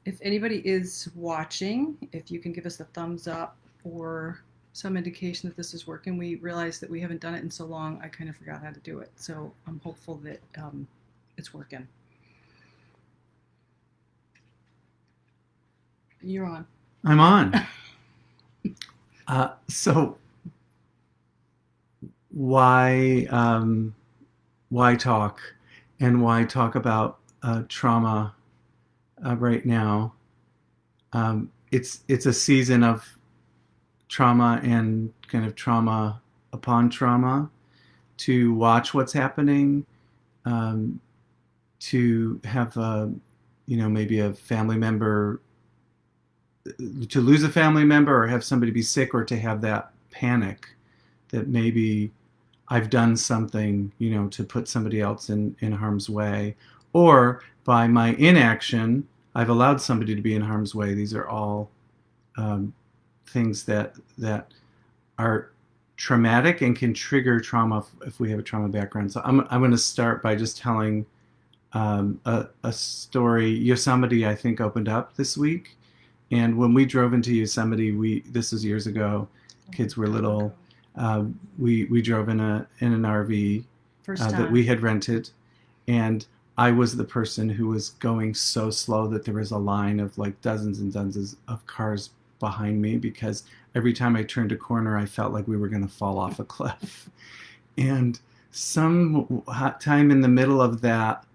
If anybody is watching, if you can give us a thumbs up or some indication that this is working. We realized that we haven't done it in so long, I kind of forgot how to do it. So I'm hopeful that it's working. You're on. I'm on. So why why talk and why talk about trauma right now? It's a season of trauma and kind of trauma upon trauma to watch what's happening, um, to have maybe a family member to lose a family member or have somebody be sick or to have that panic that maybe I've done something, to put somebody else in harm's way, or by my inaction, I've allowed somebody to be in harm's way. These are all um, things that are traumatic and can trigger trauma if we have a trauma background. So I'm going to start by just telling a story. Yosemite, I think, opened up this week, and when we drove into Yosemite, this was years ago. Kids were little. We drove in an RV First that time. we had rented, and I was the person who was going so slow that there was a line of like dozens and dozens of cars behind me because every time I turned a corner, I felt like we were going to fall off a cliff. And some time in the middle of that,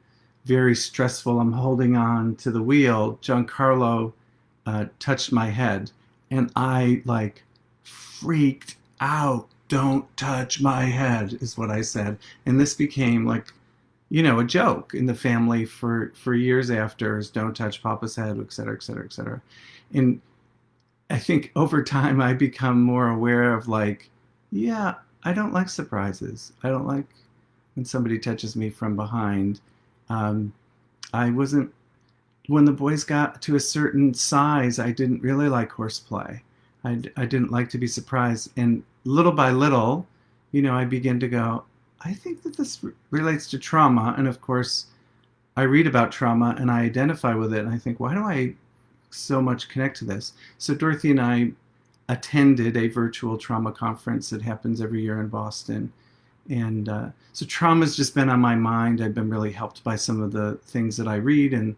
very stressful, I'm holding on to the wheel. Giancarlo touched my head, and I like freaked out. Don't touch my head, is what I said. And this became like, a joke in the family for years after is don't touch Papa's head, et cetera, et cetera, et cetera. And I think over time I become more aware of like, yeah, I don't like surprises. I don't like when somebody touches me from behind. Um, I wasn't when the boys got to a certain size. I didn't really like horseplay. I didn't like to be surprised, and little by little, I begin to go. I think that this relates to trauma, and of course, I read about trauma and I identify with it, and I think, why do I so much connect to this? So Dorothy and I attended a virtual trauma conference that happens every year in Boston. And so trauma's just been on my mind. I've been really helped by some of the things that I read and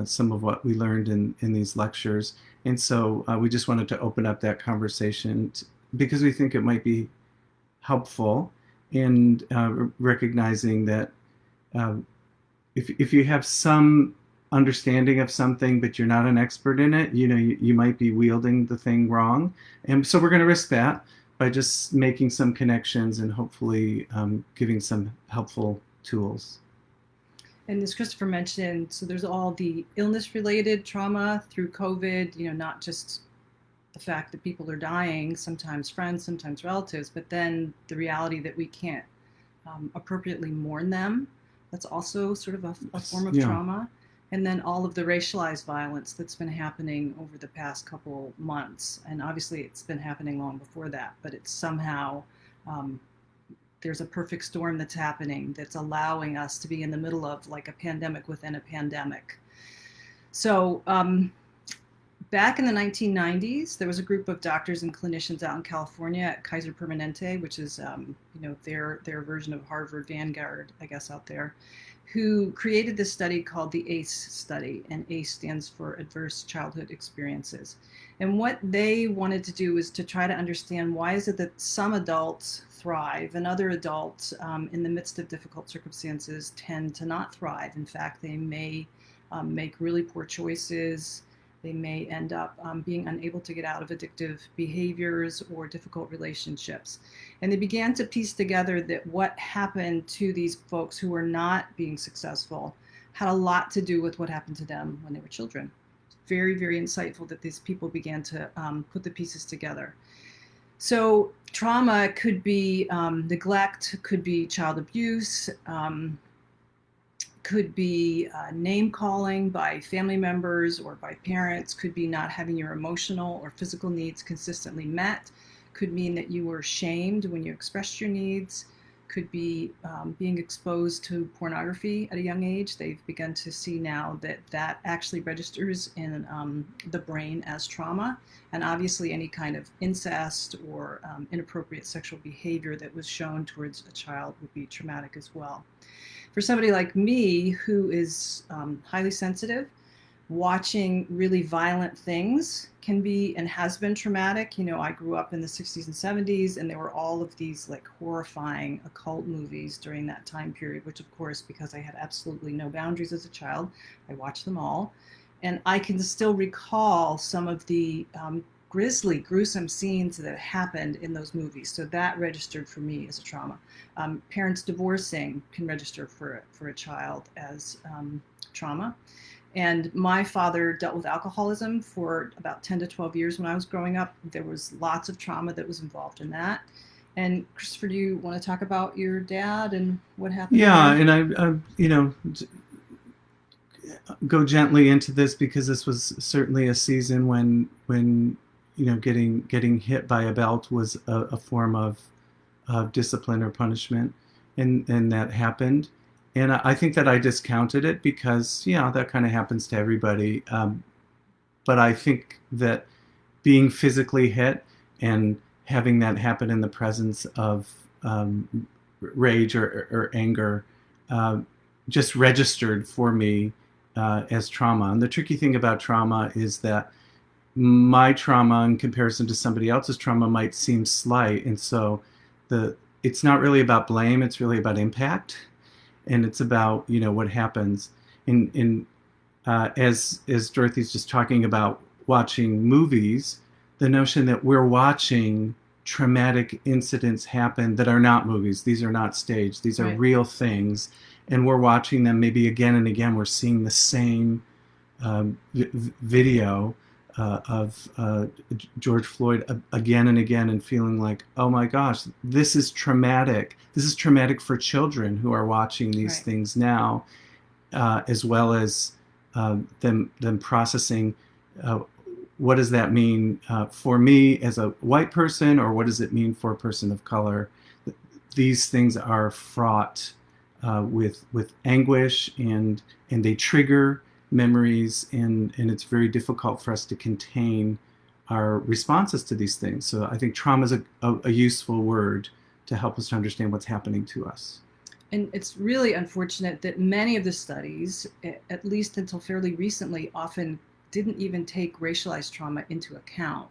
some of what we learned in these lectures. And so we just wanted to open up that conversation because we think it might be helpful in recognizing that uh, if you have some understanding of something but you're not an expert in it, you might be wielding the thing wrong. And so we're going to risk that by just making some connections and hopefully giving some helpful tools. And as Christopher mentioned, so there's all the illness related trauma through COVID, not just the fact that people are dying, sometimes friends, sometimes relatives, but then the reality that we can't appropriately mourn them. That's also sort of a form of Yeah. trauma. And then all of the racialized violence that's been happening over the past couple months. And obviously, it's been happening long before that, but it's somehow um, there's a perfect storm that's happening that's allowing us to be in the middle of like a pandemic within a pandemic. So, back in the 1990s, there was a group of doctors and clinicians out in California at Kaiser Permanente, which is their version of Harvard Vanguard, I guess, out there, who created this study called the ACE study, and ACE stands for Adverse Childhood Experiences. And what they wanted to do is to try to understand why is it that some adults thrive and other adults, in the midst of difficult circumstances, tend to not thrive. In fact, they may make really poor choices. They may end up being unable to get out of addictive behaviors or difficult relationships. And they began to piece together that what happened to these folks who were not being successful had a lot to do with what happened to them when they were children. Very, very insightful that these people began to put the pieces together. So, trauma could be neglect, could be child abuse, could be name calling by family members or by parents, could be not having your emotional or physical needs consistently met, could mean that you were shamed when you expressed your needs, could be being exposed to pornography at a young age. They've begun to see now that that actually registers in the brain as trauma. And obviously, any kind of incest or inappropriate sexual behavior that was shown towards a child would be traumatic as well. For somebody like me who is highly sensitive, watching really violent things can be and has been traumatic. You know, I grew up in the 60s and 70s, and there were all of these like horrifying occult movies during that time period, which of course, because I had absolutely no boundaries as a child, I watched them all. And I can still recall some of the grisly, gruesome scenes that happened in those movies. So that registered for me as a trauma. Parents divorcing can register for a child as trauma. And my father dealt with alcoholism for about 10 to 12 years when I was growing up. There was lots of trauma that was involved in that. And Christopher, do you want to talk about your dad and what happened Yeah, there? and go gently into this because this was certainly a season when getting hit by a belt was a form of discipline or punishment, and that happened. And I think that I discounted it because, yeah, that kind of happens to everybody. But I think that being physically hit and having that happen in the presence of rage or anger just registered for me as trauma. And the tricky thing about trauma is that my trauma in comparison to somebody else's trauma might seem slight. And so it's not really about blame, it's really about impact. And it's about, what happens as Dorothy's just talking about watching movies, the notion that we're watching traumatic incidents happen that are not movies. These are not staged. These are Right. real things. And we're watching them maybe again and again. We're seeing the same video of George Floyd again and again and feeling like, oh my gosh, this is traumatic. This is traumatic for children who are watching these Right. things now, as well as them processing what does that mean for me as a white person, or what does it mean for a person of color? These things are fraught with anguish, and they trigger memories, and it's very difficult for us to contain our responses to these things. So I think trauma is a useful word to help us to understand what's happening to us. And it's really unfortunate that many of the studies, at least until fairly recently, often didn't even take racialized trauma into account.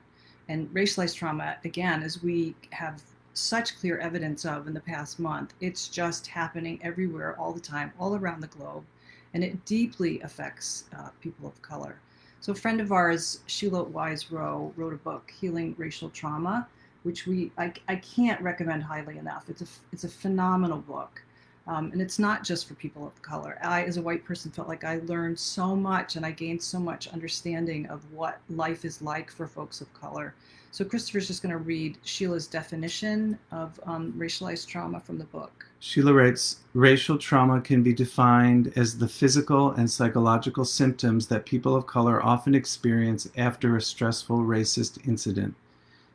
And racialized trauma, again, as we have such clear evidence of in the past month, it's just happening everywhere, all the time, all around the globe. And it deeply affects people of color. So a friend of ours, Sheila Wise Rowe, wrote a book, Healing Racial Trauma, which I can't recommend highly enough. It's a phenomenal book. And it's not just for people of color. I, as a white person, felt like I learned so much and I gained so much understanding of what life is like for folks of color. So Christopher's just going to read Sheila's definition of racialized trauma from the book. Sheila writes, racial trauma can be defined as the physical and psychological symptoms that people of color often experience after a stressful racist incident.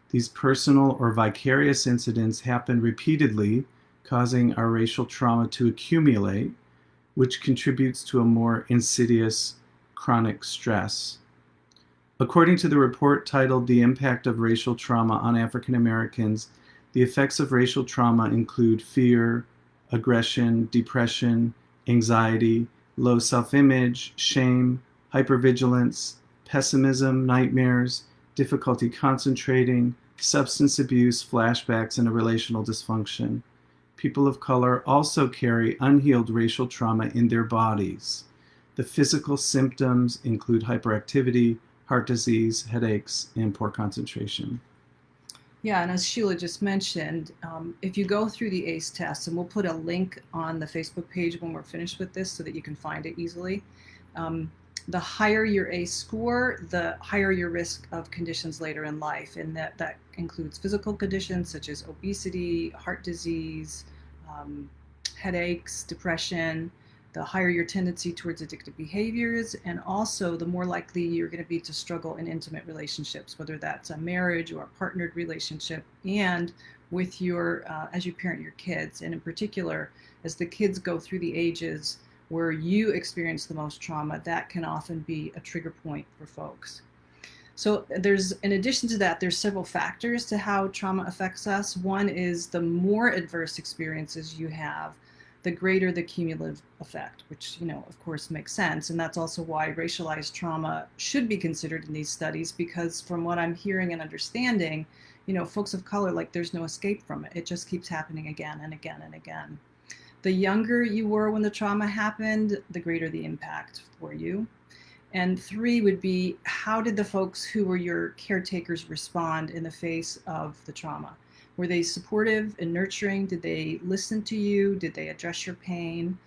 These personal or vicarious incidents happen repeatedly, causing our racial trauma to accumulate, which contributes to a more insidious chronic stress. According to the report titled The Impact of Racial Trauma on African Americans, the effects of racial trauma include fear, aggression, depression, anxiety, low self-image, shame, hypervigilance, pessimism, nightmares, difficulty concentrating, substance abuse, flashbacks, and a relational dysfunction. People of color also carry unhealed racial trauma in their bodies. The physical symptoms include hyperactivity, heart disease, headaches, and poor concentration. Yeah, and as Sheila just mentioned, if you go through the ACE test, and we'll put a link on the Facebook page when we're finished with this so that you can find it easily. The higher your ACE score, the higher your risk of conditions later in life. And that includes physical conditions such as obesity, heart disease, headaches, depression. the higher your tendency towards addictive behaviors, and also the more likely you're going to be to struggle in intimate relationships, whether that's a marriage or a partnered relationship, and with your as you parent your kids, and in particular as the kids go through the ages where you experience the most trauma, that can often be a trigger point for folks. So there's, in addition to that, there's several factors to how trauma affects us. One is the more adverse experiences you have, the greater the cumulative effect, which, of course makes sense. And that's also why racialized trauma should be considered in these studies, because from what I'm hearing and understanding, folks of color, like, there's no escape from it. It just keeps happening again and again and again. The younger you were when the trauma happened, the greater the impact for you. And 3 would be, how did the folks who were your caretakers respond in the face of the trauma? Were they supportive and nurturing? Did they listen to you? Did they address your pain?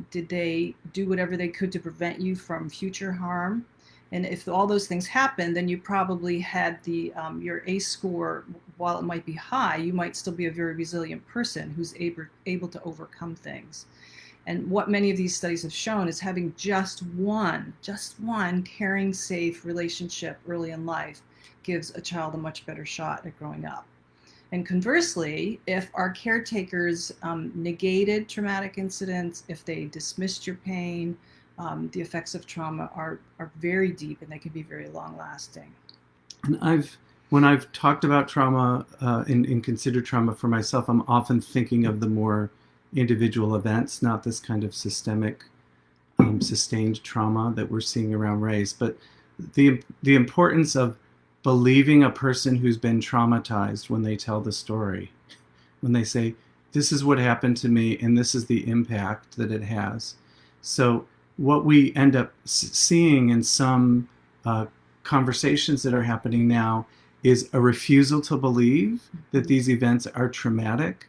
Did they do whatever they could to prevent you from future harm? And if all those things happened, then you probably had your ACE score, while it might be high, you might still be a very resilient person who's able to overcome things. And what many of these studies have shown is having just one caring, safe relationship early in life gives a child a much better shot at growing up. And conversely, if our caretakers negated traumatic incidents, if they dismissed your pain, the effects of trauma are very deep, and they can be very long lasting. And when I've talked about trauma and considered trauma for myself, I'm often thinking of the more individual events, not this kind of systemic, sustained trauma that we're seeing around race. But the importance of believing a person who's been traumatized when they tell the story, when they say, this is what happened to me and this is the impact that it has. So what we end up seeing in some conversations that are happening now is a refusal to believe that these events are traumatic,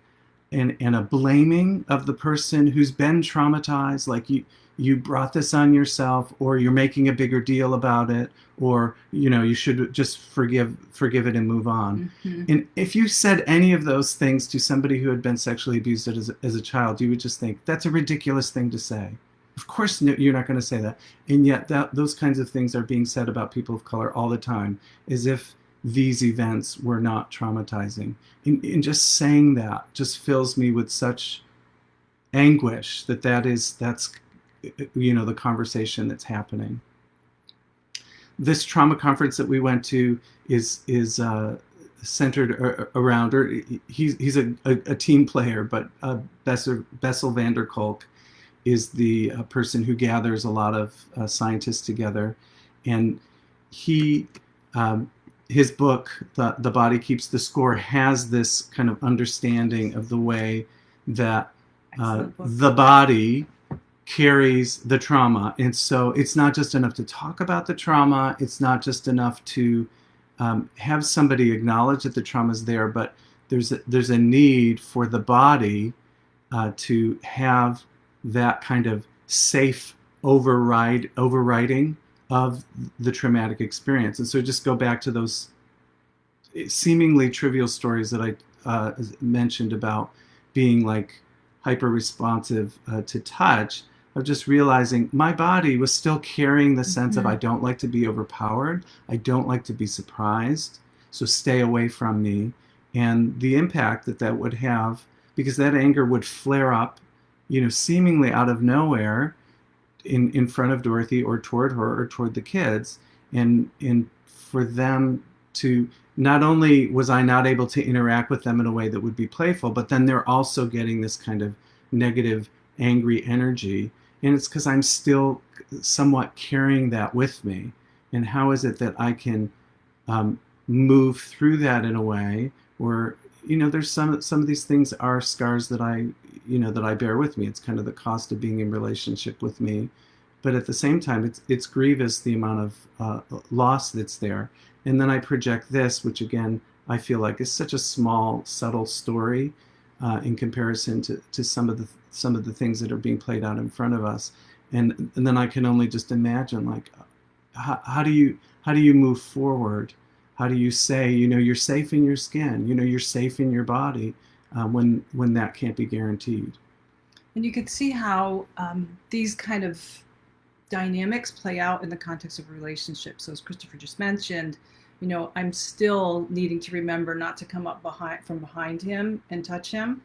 and a blaming of the person who's been traumatized, like you brought this on yourself, or you're making a bigger deal about it, or you should just forgive it and move on. Mm-hmm. And if you said any of those things to somebody who had been sexually abused as a child, you would just think that's a ridiculous thing to say. Of course you're not going to say that. And yet those kinds of things are being said about people of color all the time, as if these events were not traumatizing. And just saying that just fills me with such anguish that's the conversation that's happening. This trauma conference that we went to is centered around, or he's a team player, but Bessel van der Kolk is the person who gathers a lot of scientists together, and his book, The Body Keeps the Score, has this kind of understanding of the way that the body carries the trauma. And so it's not just enough to talk about the trauma. It's not just enough to have somebody acknowledge that the trauma is there, but there's a need for the body to have that kind of safe overriding of the traumatic experience. And so just go back to those seemingly trivial stories that I mentioned about being like hyper responsive to touch, of just realizing my body was still carrying the sense of, I don't like to be overpowered, I don't like to be surprised, so stay away from me. And the impact that would have, because that anger would flare up, seemingly out of nowhere, in front of Dorothy or toward her or toward the kids, and for them to, not only was I not able to interact with them in a way that would be playful, but then they're also getting this kind of negative, angry energy, and it's because I'm still somewhat carrying that with me. And how is it that I can move through that in a way where, there's some of these things are scars that I bear with me. It's kind of the cost of being in relationship with me. But at the same time, it's grievous, the amount of loss that's there. And then I project this, which again, I feel like is such a small, subtle story in comparison to some of the things that are being played out in front of us. And then I can only just imagine, like, how do you move forward? How do you say, you're safe in your skin, you're safe in your body, when that can't be guaranteed? And you can see how these kind of dynamics play out in the context of a relationship. So as Christopher just mentioned, I'm still needing to remember not to come up from behind him and touch him.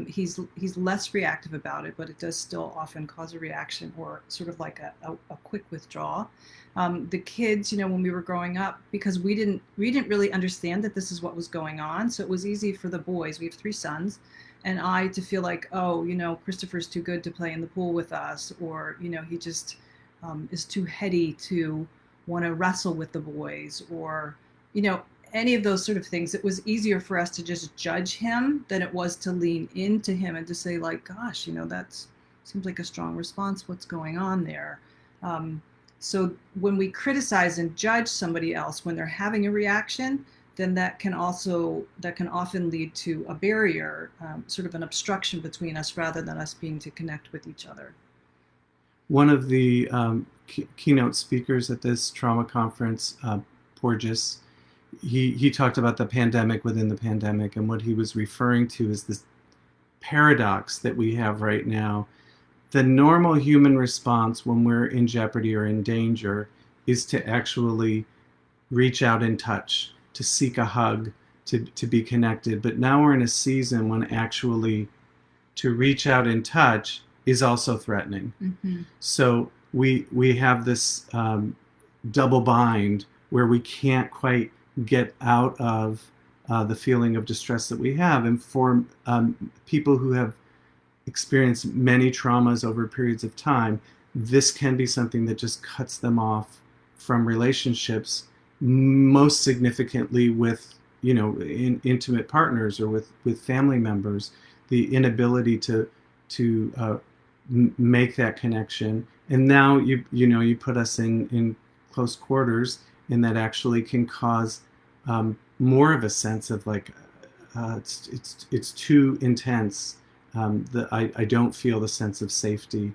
He's less reactive about it, but it does still often cause a reaction or sort of like a quick withdrawal. The kids, when we were growing up, because we didn't really understand that this is what was going on, so it was easy for the boys. We have 3 sons, and I to feel like, oh, Christopher's too good to play in the pool with us, or he just is too heady to want to wrestle with the boys, or any of those sort of things. It was easier for us to just judge him than it was to lean into him and to say, like, gosh, that seems like a strong response. What's going on there? So when we criticize and judge somebody else when they're having a reaction, then that can often lead to a barrier, sort of an obstruction between us, rather than us being to connect with each other. One of the keynote speakers at this trauma conference, Porges, he talked about the pandemic within the pandemic, and what he was referring to is this paradox that we have right now. The normal human response when we're in jeopardy or in danger is to actually reach out and touch, to seek a hug, to be connected. But now we're in a season when actually to reach out and touch is also threatening. Mm-hmm. So we have this double bind where we can't quite get out of the feeling of distress that we have. And for people who have experienced many traumas over periods of time, this can be something that just cuts them off from relationships, most significantly with intimate partners or with family members. The inability to make that connection, and now you put us in close quarters, and that actually can cause more of a sense of like it's too intense. I don't feel the sense of safety,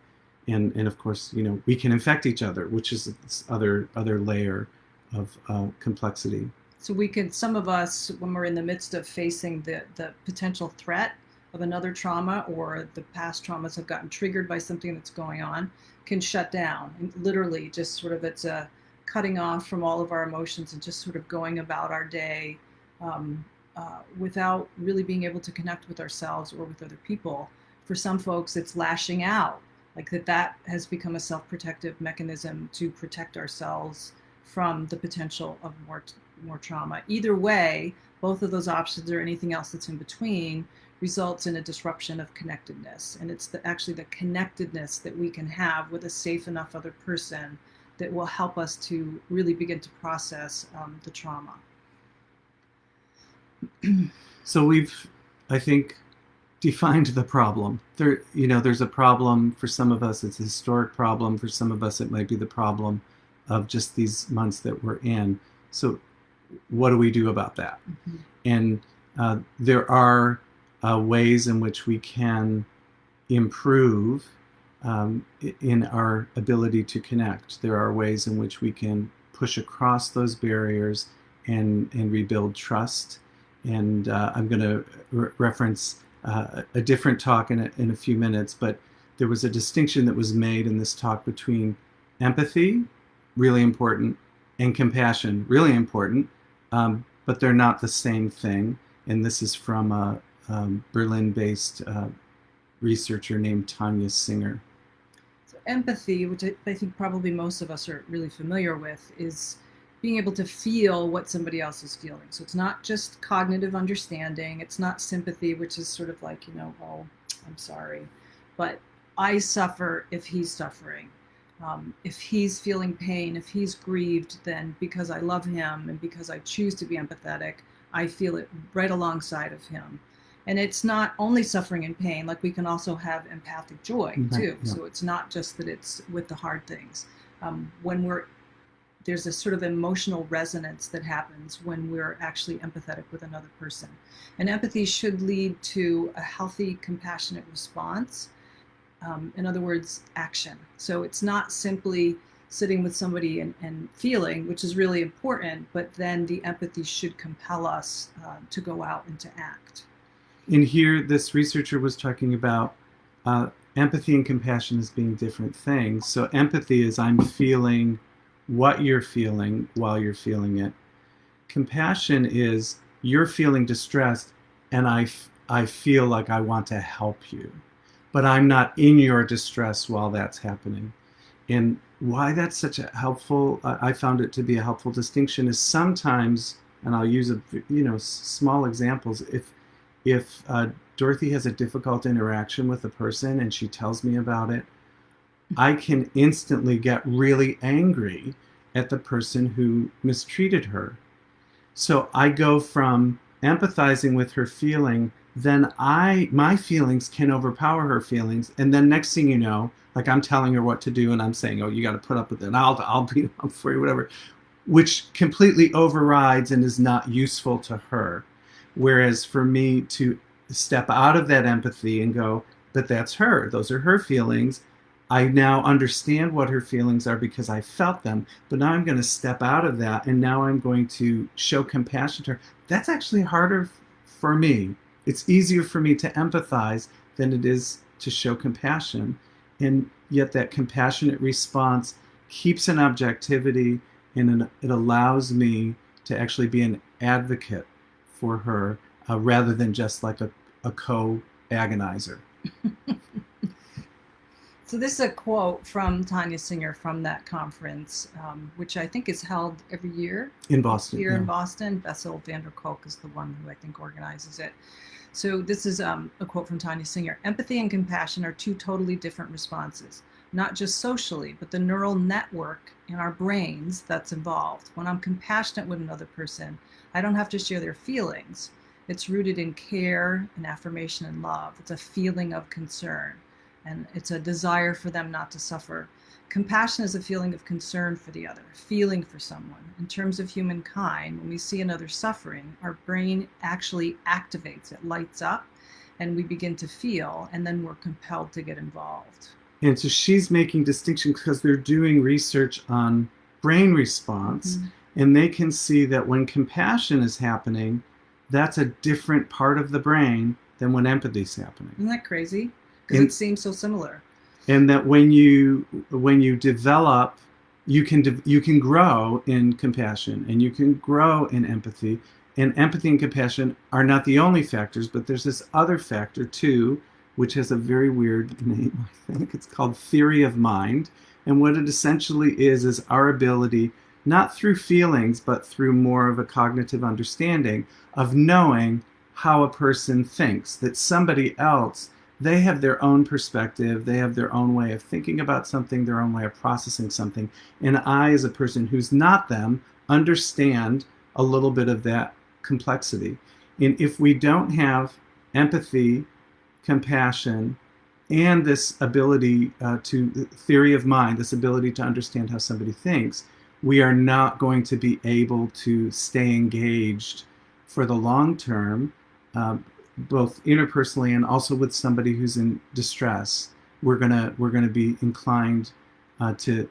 and of course we can infect each other, which is this other layer of complexity. So some of us, when we're in the midst of facing the potential threat of another trauma, or the past traumas have gotten triggered by something that's going on, can shut down and literally just sort of, it's a cutting off from all of our emotions and just sort of going about our day without really being able to connect with ourselves or with other people. For some folks, it's lashing out, like that has become a self-protective mechanism to protect ourselves from the potential of more trauma. Either way, both of those options or anything else that's in between results in a disruption of connectedness. And it's actually the connectedness that we can have with a safe enough other person that will help us to really begin to process the trauma. So we've, I think, defined the problem. There's a problem for some of us. It's a historic problem. For some of us, it might be the problem of just these months that we're in. So what do we do about that? Mm-hmm. And there are ways in which we can improve in our ability to connect. There are ways in which we can push across those barriers and rebuild trust. And I'm going to reference a different talk in a few minutes, but there was a distinction that was made in this talk between empathy, really important, and compassion, really important, but they're not the same thing. And this is from a Berlin-based researcher named Tanya Singer. So empathy, which I think probably most of us are really familiar with, is being able to feel what somebody else is feeling. So it's not just cognitive understanding. It's not sympathy, which is sort of like, oh, I'm sorry, but I suffer if he's suffering. If he's feeling pain, if he's grieved, then because I love him and because I choose to be empathetic, I feel it right alongside of him. And it's not only suffering and pain, like we can also have empathic joy too. Yeah. So it's not just that it's with the hard things. There's a sort of emotional resonance that happens when we're actually empathetic with another person. And empathy should lead to a healthy, compassionate response. In other words, action. So it's not simply sitting with somebody and feeling, which is really important, but then the empathy should compel us to go out and to act. And here, this researcher was talking about empathy and compassion as being different things. So empathy is I'm feeling what you're feeling while you're feeling it. Compassion is you're feeling distressed and I feel like I want to help you, but I'm not in your distress while that's happening. And why that's such a helpful, I found it to be a helpful distinction is sometimes, and I'll use small examples. If Dorothy has a difficult interaction with a person and she tells me about it, I can instantly get really angry at the person who mistreated her. So I go from empathizing with her feeling, then my feelings can overpower her feelings, and then next thing you know, like I'm telling her what to do, and I'm saying, "Oh, you got to put up with it. I'll beat up for you, whatever," which completely overrides and is not useful to her. Whereas for me to step out of that empathy and go, "But that's her. Those are her feelings. I now understand what her feelings are because I felt them, but now I'm going to step out of that and now I'm going to show compassion to her." That's actually harder for me. It's easier for me to empathize than it is to show compassion. And yet that compassionate response keeps an objectivity and it allows me to actually be an advocate for her rather than just like a co-agonizer. So this is a quote from Tanya Singer from that conference, which I think is held every year In Boston. here Yeah. in Boston. Bessel van der Kolk is the one who I think organizes it. So this is a quote from Tanya Singer. "Empathy and compassion are two totally different responses, not just socially, but the neural network in our brains that's involved. When I'm compassionate with another person, I don't have to share their feelings. It's rooted in care and affirmation and love. It's a feeling of concern, and it's a desire for them not to suffer. Compassion is a feeling of concern for the other, feeling for someone. In terms of humankind, when we see another suffering, our brain actually activates, it lights up, and we begin to feel, and then we're compelled to get involved." And so she's making distinctions because they're doing research on brain response, and they can see that when compassion is happening, that's a different part of the brain than when empathy is happening. Isn't that crazy? Because it seems so similar. And that when you develop, you can grow in compassion and you can grow in empathy. And empathy and compassion are not the only factors, but there's this other factor too, which has a very weird name. I think it's called theory of mind. And what it essentially is our ability, not through feelings, but through more of a cognitive understanding of knowing how a person thinks, that somebody else, they have their own perspective, they have their own way of thinking about something, their own way of processing something. And I, as a person who's not them, understand a little bit of that complexity. And if we don't have empathy, compassion, and this ability to theory of mind, this ability to understand how somebody thinks, we are not going to be able to stay engaged for the long term, both interpersonally and also with somebody who's in distress. We're gonna be inclined to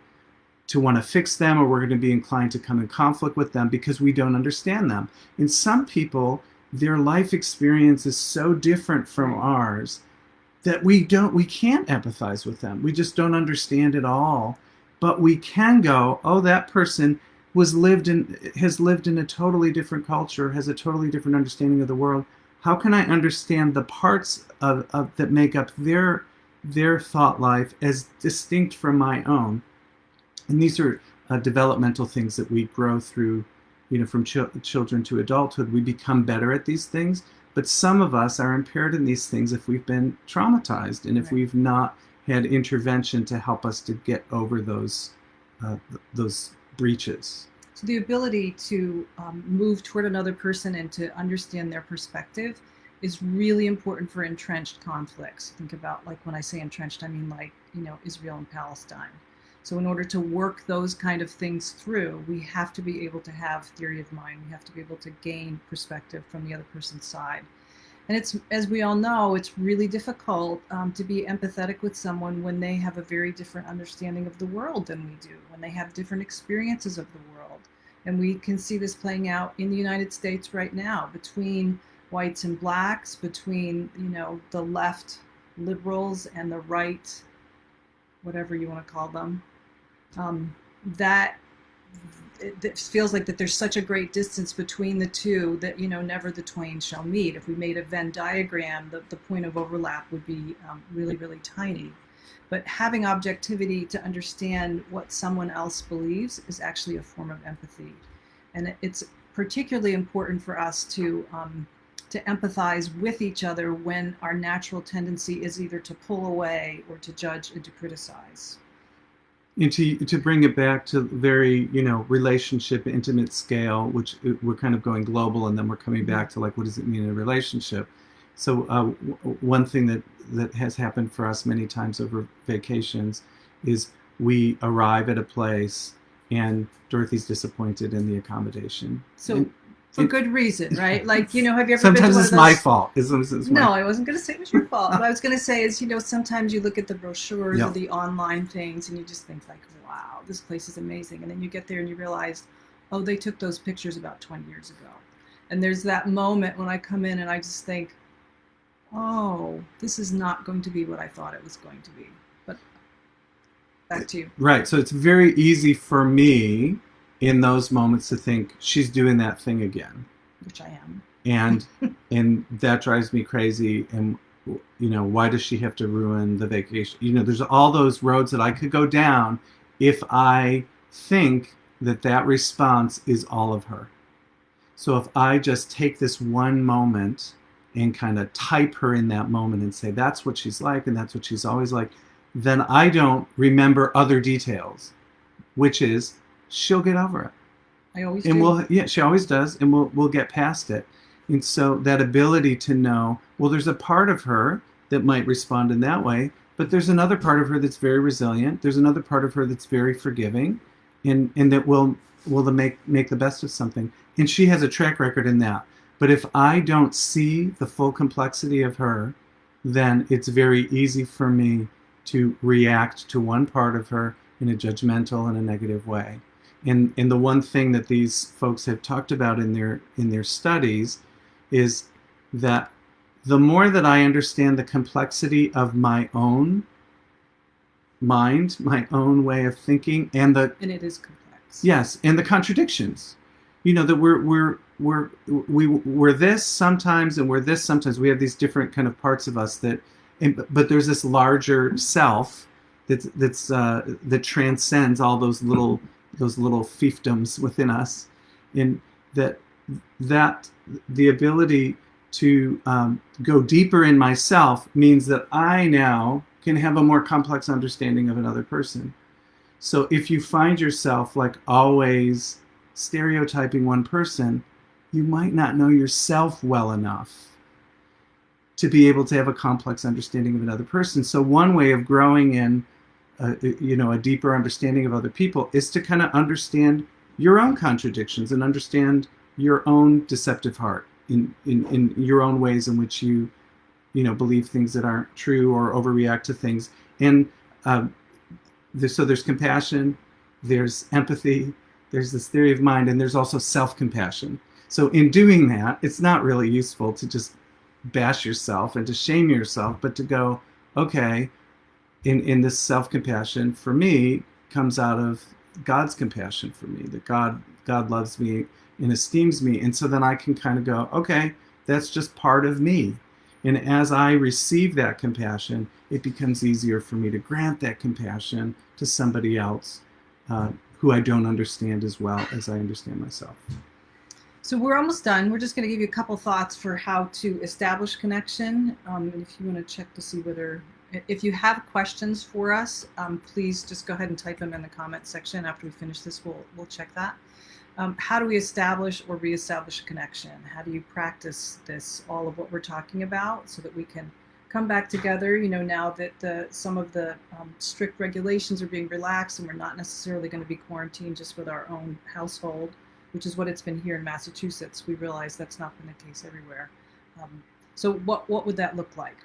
want to fix them, or we're going to be inclined to come in conflict with them because we don't understand them. And some people, their life experience is so different from ours that we can't empathize with them. We just don't understand it all. But we can go, oh, that person has lived in a totally different culture, has a totally different understanding of the world. How can I understand the parts of that make up their thought life as distinct from my own? And these are developmental things that we grow through, from children to adulthood. We become better at these things, but some of us are impaired in these things if we've been traumatized and if we've not had intervention to help us to get over those breaches. So the ability to move toward another person and to understand their perspective is really important for entrenched conflicts. Think about, like, when I say entrenched, I mean like, Israel and Palestine. So in order to work those kind of things through, we have to be able to have theory of mind. We have to be able to gain perspective from the other person's side. And it's, as we all know, it's really difficult to be empathetic with someone when they have a very different understanding of the world than we do, when they have different experiences of the world. And we can see this playing out in the United States right now between whites and blacks, between, the left liberals and the right, whatever you want to call them, that it feels like that there's such a great distance between the two that, never the twain shall meet. If we made a Venn diagram, the point of overlap would be really, really tiny. But having objectivity to understand what someone else believes is actually a form of empathy. And it's particularly important for us to empathize with each other when our natural tendency is either to pull away or to judge and to criticize. And to bring it back to very, relationship, intimate scale, which we're kind of going global, and then we're coming back to like, what does it mean in a relationship? So one thing that has happened for us many times over vacations is we arrive at a place and Dorothy's disappointed in the accommodation. So for good reason, right? Like, have you ever sometimes been to it's my fault. No, I wasn't going to say it was your fault. What I was going to say is, sometimes you look at the brochures Yep. or the online things and you just think like, wow, this place is amazing. And then you get there and you realize, oh, they took those pictures about 20 years ago. And there's that moment when I come in and I just think, oh, this is not going to be what I thought it was going to be. But back to you. Right. So it's very easy for me in those moments to think she's doing that thing again, Which I am. and that drives me crazy. And why does she have to ruin the vacation? There's all those roads that I could go down if I think that response is all of her. So if I just take this one moment and kind of type her in that moment and say that's what she's like and that's what she's always like, then I don't remember other details, which is she'll get over it. I always and do. she always does, and we'll get past it. And so that ability to know, well, there's a part of her that might respond in that way, but there's another part of her that's very resilient. There's another part of her that's very forgiving, and that will make the best of something. And she has a track record in that. But if I don't see the full complexity of her, then it's very easy for me to react to one part of her in a judgmental and a negative way. And the one thing that these folks have talked about in their studies is that the more that I understand the complexity of my own mind, my own way of thinking, and it is complex. Yes, and the contradictions, that we're this sometimes and we're this sometimes. We have these different kind of parts of us but there's this larger self that transcends all those little fiefdoms within us, and that the ability to go deeper in myself means that I now can have a more complex understanding of another person. So if you find yourself like always stereotyping one person, you might not know yourself well enough to be able to have a complex understanding of another person. So one way of growing in a deeper understanding of other people is to kind of understand your own contradictions and understand your own deceptive heart in your own ways in which you believe things that aren't true or overreact to things. And so there's compassion, there's empathy, there's this theory of mind, and there's also self-compassion. So in doing that, it's not really useful to just bash yourself and to shame yourself, but to go, okay, in this self-compassion for me comes out of God's compassion for me, that God loves me and esteems me. And so then I can kind of go, okay, that's just part of me. And as I receive that compassion, it becomes easier for me to grant that compassion to somebody else who I don't understand as well as I understand myself. So we're almost done. We're just going to give you a couple thoughts for how to establish connection. And if you want to check to see if you have questions for us, please just go ahead and type them in the comment section. After we finish this, we'll check that. How do we establish or reestablish a connection? How do you practice this, all of what we're talking about, so that we can come back together, now that some of the strict regulations are being relaxed and we're not necessarily going to be quarantined just with our own household, which is what it's been here in Massachusetts. We realize that's not been the case everywhere. So what would that look like?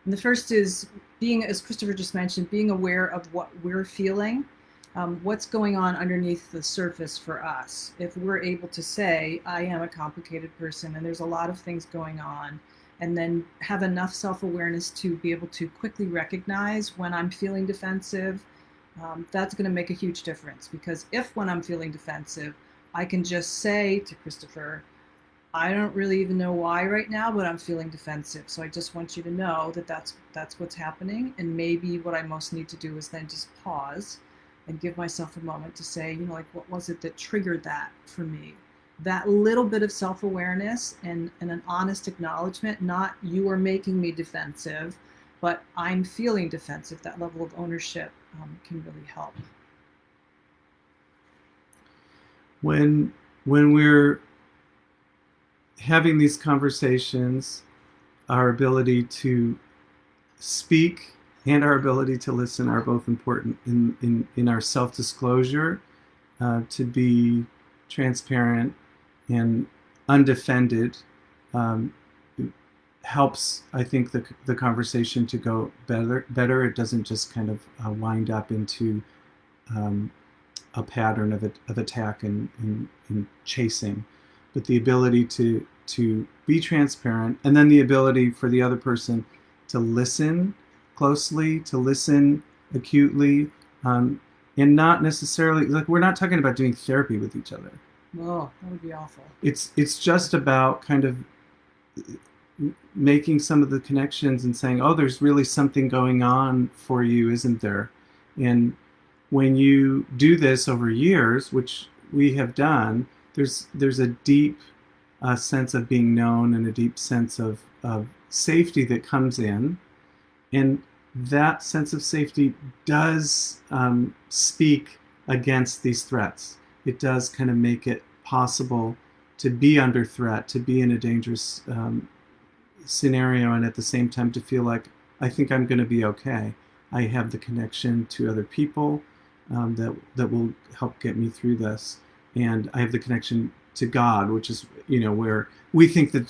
And the first is being, as Christopher just mentioned, being aware of what we're feeling, what's going on underneath the surface for us. If we're able to say, I am a complicated person and there's a lot of things going on, and then have enough self-awareness to be able to quickly recognize when I'm feeling defensive. That's going to make a huge difference, because if when I'm feeling defensive, I can just say to Christopher, I don't really even know why right now, but I'm feeling defensive. So I just want you to know that that's what's happening. And maybe what I most need to do is then just pause and give myself a moment to say, like, what was it that triggered that for me? That little bit of self-awareness and an honest acknowledgement, not you are making me defensive, but I'm feeling defensive. That level of ownership can really help. When we're having these conversations, our ability to speak and our ability to listen are both important in our self-disclosure, to be transparent and undefended. um, Helps, I think, the conversation to go better. It doesn't just kind of wind up into um, a pattern of attack and chasing, but the ability to be transparent, and then the ability for the other person to listen closely, to listen acutely, and not necessarily, like, we're not talking about doing therapy with each other. Oh, that would be awful. It's just about kind of making some of the connections and saying, oh, there's really something going on for you, isn't there? And when you do this over years, which we have done, there's a deep sense of being known and a deep sense of safety that comes in. And that sense of safety does speak against these threats. It does kind of make it possible to be under threat, to be in a dangerous scenario, and at the same time to feel like, I think I'm going to be okay. I have the connection to other people that will help get me through this, and I have the connection to God, which is, where we think that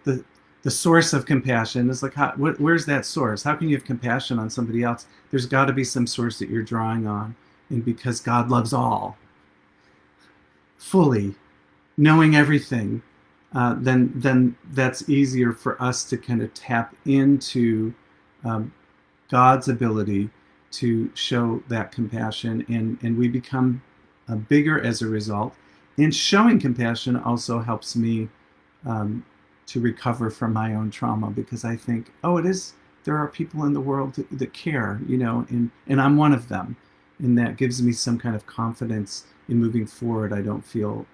the source of compassion is like, where's that source? How can you have compassion on somebody else? There's got to be some source that you're drawing on, and because God loves all fully, knowing everything, then that's easier for us to kind of tap into God's ability to show that compassion, and we become bigger as a result. And showing compassion also helps me to recover from my own trauma, because I think, oh, there are people in the world that care, and I'm one of them, and that gives me some kind of confidence in moving forward. I don't feel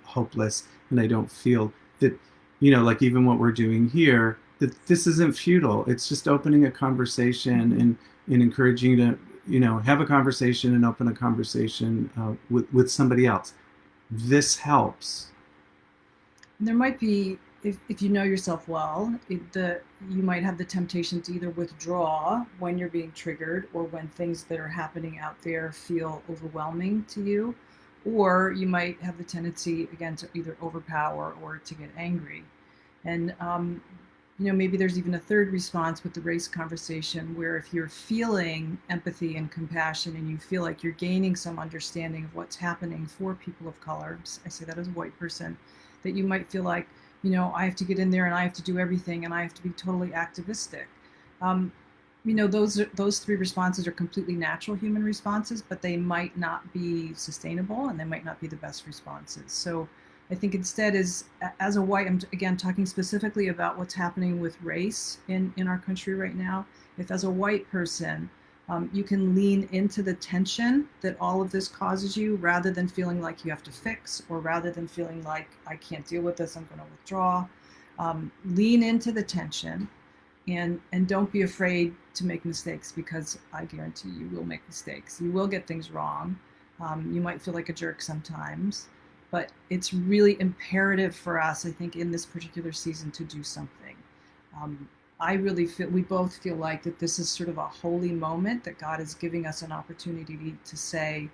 hopeless, and I don't feel that, like even what we're doing here, that this isn't futile. It's just opening a conversation and encouraging you to, have a conversation and open a conversation with somebody else. This helps. And there might be, if you know yourself well, you might have the temptation to either withdraw when you're being triggered, or when things that are happening out there feel overwhelming to you, or you might have the tendency, again, to either overpower or to get angry. And maybe there's even a third response with the race conversation, where if you're feeling empathy and compassion, and you feel like you're gaining some understanding of what's happening for people of color, I say that as a white person, that you might feel like, I have to get in there and I have to do everything and I have to be totally activistic. Those three responses are completely natural human responses, but they might not be sustainable, and they might not be the best responses. So I think instead, as a white, I'm again talking specifically about what's happening with race in our country right now. If as a white person, you can lean into the tension that all of this causes you, rather than feeling like you have to fix, or rather than feeling like, I can't deal with this, I'm going to withdraw. Lean into the tension, and don't be afraid to make mistakes, because I guarantee you will make mistakes. You will get things wrong. You might feel like a jerk sometimes, but it's really imperative for us, I think, in this particular season to do something. I really feel, we both feel like that this is sort of a holy moment, that God is giving us an opportunity to say,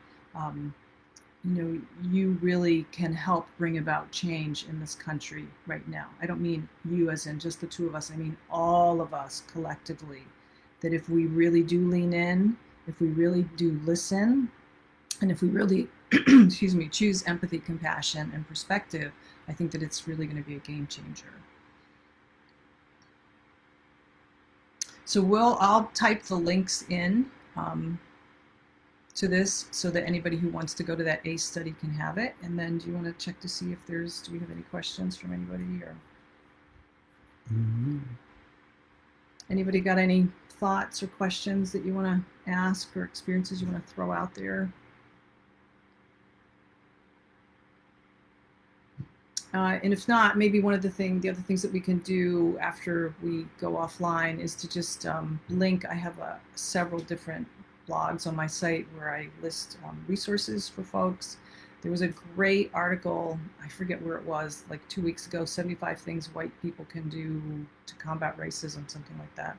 you really can help bring about change in this country right now. I don't mean you as in just the two of us. I mean all of us collectively. That if we really do lean in, if we really do listen, and if we really, excuse me, choose empathy, compassion, and perspective, I think that it's really going to be a game changer. So I'll type the links in to this so that anybody who wants to go to that ACE study can have it. And then do you want to check to see if do we have any questions from anybody, or Mm-hmm. anybody got any thoughts or questions that you want to ask, or experiences you want to throw out there? And if not, maybe the other things that we can do after we go offline is to just link. I have several different blogs on my site where I list resources for folks. There was a great article, I forget where it was, like 2 weeks ago, 75 things white people can do to combat racism, something like that.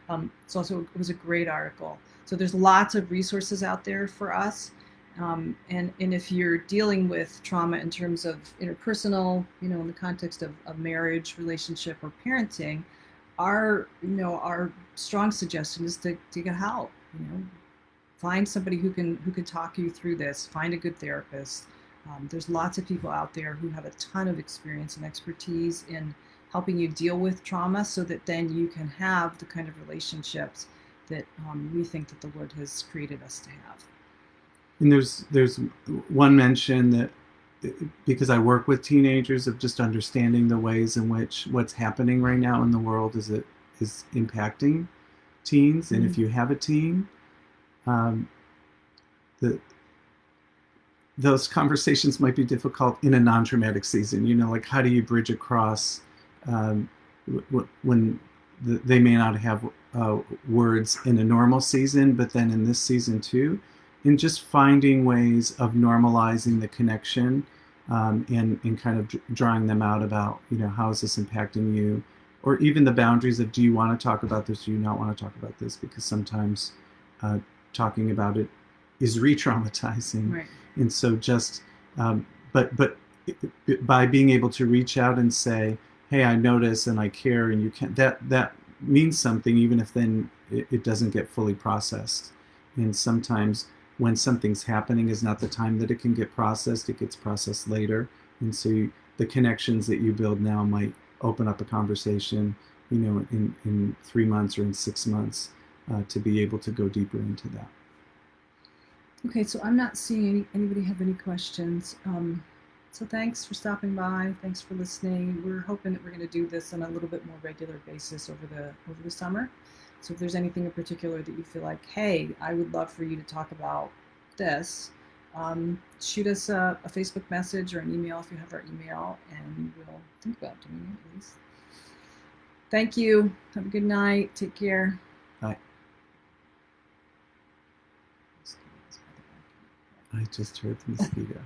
It was a great article. So there's lots of resources out there for us. And if you're dealing with trauma in terms of interpersonal, in the context of a marriage, relationship, or parenting, our strong suggestion is to get help. Find somebody who can talk you through this. Find a good therapist. There's lots of people out there who have a ton of experience and expertise in helping you deal with trauma, so that then you can have the kind of relationships that we think that the Lord has created us to have. And there's one mention that, because I work with teenagers, of just understanding the ways in which what's happening right now in the world is impacting teens. And if you have a teen, those conversations might be difficult in a non-traumatic season. Like, how do you bridge across when they may not have words in a normal season, but then in this season too, and just finding ways of normalizing the connection, and kind of drawing them out about, how is this impacting you, or even the boundaries of, do you want to talk about this, do you not want to talk about this, because sometimes talking about it is re-traumatizing. Right. And so just, but by being able to reach out and say, hey, I notice and I care, and you can't, that means something, even if then it doesn't get fully processed. And sometimes when something's happening is not the time that it can get processed, it gets processed later. And so the connections that you build now might open up a conversation, in 3 months or in 6 months, to be able to go deeper into that. Okay, so I'm not seeing anybody have any questions. So thanks for stopping by. Thanks for listening. We're hoping that we're going to do this on a little bit more regular basis over the summer. So if there's anything in particular that you feel like, hey, I would love for you to talk about this, shoot us a Facebook message or an email if you have our email, and we'll think about doing it at least. Thank you. Have a good night. Take care. Bye. I just heard the mosquito.